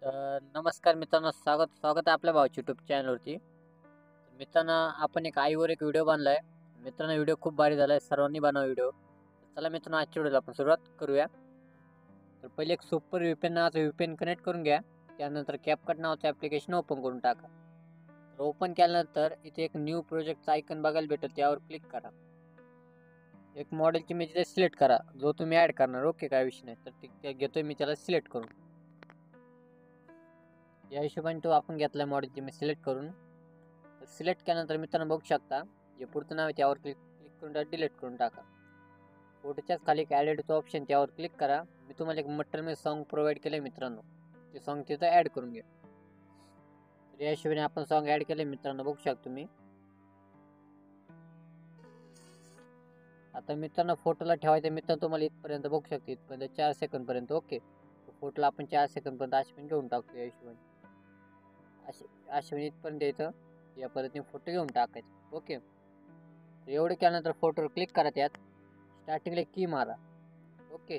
तर नमस्कार मित्रांनो, स्वागत आहे आपल्या भावाच्या यूट्यूब चॅनलवरती. मित्रांनो, आपण आईवर एक व्हिडिओ बनलाय. मित्रांनो, व्हिडिओ खूप भारी झालाय, सर्वांनी बनवा व्हिडिओ. चला मित्रांनो, आजच्या व्हिडिओला आपण सुरुवात करूया. तर पहिले एक सुपर VPN नावाचं VPN कनेक्ट करून घ्या. त्यानंतर CapCut नावाचं ॲप्लिकेशन ओपन करून टाका. तर ओपन केल्यानंतर इथे एक न्यू प्रोजेक्टचा आयकन बघायला भेटेल, त्यावर क्लिक करा. एक मॉडेलची इमेज सिलेक्ट करा, जो तुम्ही ॲड करणार. ओके, काय विषय नाही. तर ते घेतोय मी, त्याला सिलेक्ट करून. या हिशोबाने तो आपण घेतला मॉडेलची इमेज सिलेक्ट करून. सिलेक्ट केल्यानंतर मित्रांनो बघू शकता, जे पुढचं नाव आहे त्यावर क्लिक करून डिलीट करून टाका. फोटोच्याच खाली एक ॲडिटचं ऑप्शन, त्यावर क्लिक करा. मी तुम्हाला एक मटेरियल सॉन्ग प्रोव्हाइड केलं आहे मित्रांनो, ते सॉन्ग तिथं ॲड करून घ्या. तर या हिशोबाने आपण सॉन्ग ॲड केलं मित्रांनो, बघू शकता तुम्ही. आता मित्रांनो फोटोला ठेवायचं मित्रांनो, तुम्हाला इथपर्यंत बघू शकता, इथपर्यंत 4 सेकंदपर्यंत. ओके, फोटोला आपण 4 सेकंदपर्यंत अशी पण घेऊन टाकतो. या हिशोबाने असे इथपर्यंत द्यायचं. या पद्धतीने फोटो घेऊन टाकायचे. ओके, एवढं केल्यानंतर फोटोवर क्लिक करा. त्यात स्टार्टिंगला की मारा. ओके,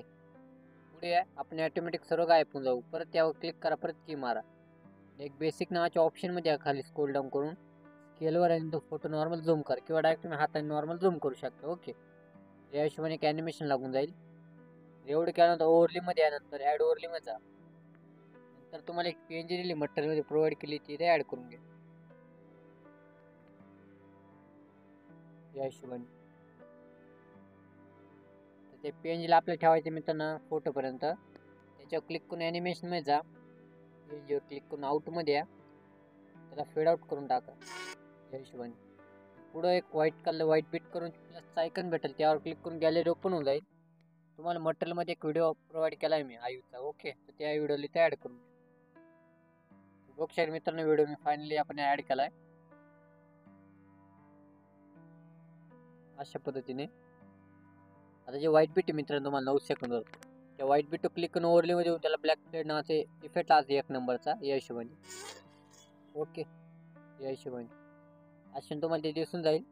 पुढे आपण ऑटोमॅटिक सर्व गायब होऊन जाऊ. परत त्यावर क्लिक करा, परत की मारा. एक बेसिक नावाच्या ऑप्शनमध्ये खाली स्क्रोल डाऊन करून स्केलवर आहे, तो फोटो नॉर्मल झूम करा किंवा डायरेक्ट तुम्ही हाताने नॉर्मल झूम करू शकता. ओके, या हिशोबाने एक ॲनिमेशन लागून जाईल. एवढं केल्यानंतर ओव्हरलीमध्ये यानंतर ॲड ओव्हरलीमध्ये जा. नंतर तुम्हाला एक PNG दिली मटेरियलमध्ये प्रोव्हाइड केली, ती ते ॲड करून घ्या. या हिशोबाने ते PNGला आपल्याला ठेवायचे मित्रांनो फोटोपर्यंत. त्याच्यावर क्लिक करून ॲनिमेशनमध्ये जा. PNGवर क्लिक करून आउटमध्ये या, त्याला फेड आउट करून टाका. या हिशोबाने पुढं एक व्हाईट बीट करून प्लसचा आयकन भेटेल, त्यावर क्लिक करून गॅलरी ओपन होऊन जाईल. तुम्हाला मटेरियलमध्ये एक व्हिडिओ प्रोव्हाइड केला आहे मी आयुचा. ओके, तर त्या व्हिडिओला इथे ॲड करून बघू शकता मित्रांनो, व्हिडिओ मी फायनली आपण ॲड केला आहे अशा पद्धतीने. आता जे व्हाईट बीट आहे मित्रांनो, तुम्हाला 9 सेकंदवर, त्या व्हाईट बीट क्लिक करून ओव्हरलीमध्ये येऊन त्याला ब्लॅक प्लेट नावाचे इफेक्ट आहे एक नंबरचा. या हिशोबाने ओके, या हिशोबाने असे तुम्हाला ते दिसून जाईल.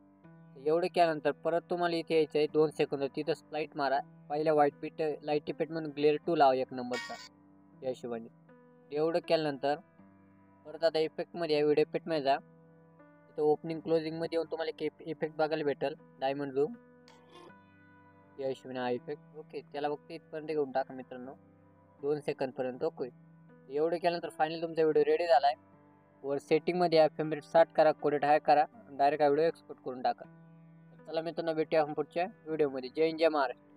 एवढं केल्यानंतर परत तुम्हाला इथे यायचं आहे 2 सेकंद, तिथं स्लाईट मारा. पहिल्या व्हाईट बीट लाईट इफेक्ट म्हणून ग्लेअर 2 लावा एक नंबरचा. या हिशोबाने एवढं केल्यानंतर परत आता इफेक्टमध्ये या व्हिडिओ इफेक्टमध्ये जा. तिथं ओपनिंग क्लोजिंगमध्ये येऊन तुम्हाला एक इफेक्ट बघायला भेटेल, डायमंड झूम. या हिशोबाने हा इफेक्ट. ओके, त्याला फक्त इथपर्यंत घेऊन टाका मित्रांनो, 2 सेकंदपर्यंत. ओके, एवढं केल्यानंतर फायनली तुमचा व्हिडिओ रेडी झाला आहे. वर सेटिंगमध्ये या फेवरेट स्टार्ट करा, कोडेट हाय करा, डायरेक्ट हा व्हिडिओ एक्सपोर्ट करून टाका. चला मित्रांनो, भेटूया आपण पुढच्या व्हिडिओमध्ये. जय हिंद, जय महाराष्ट्र.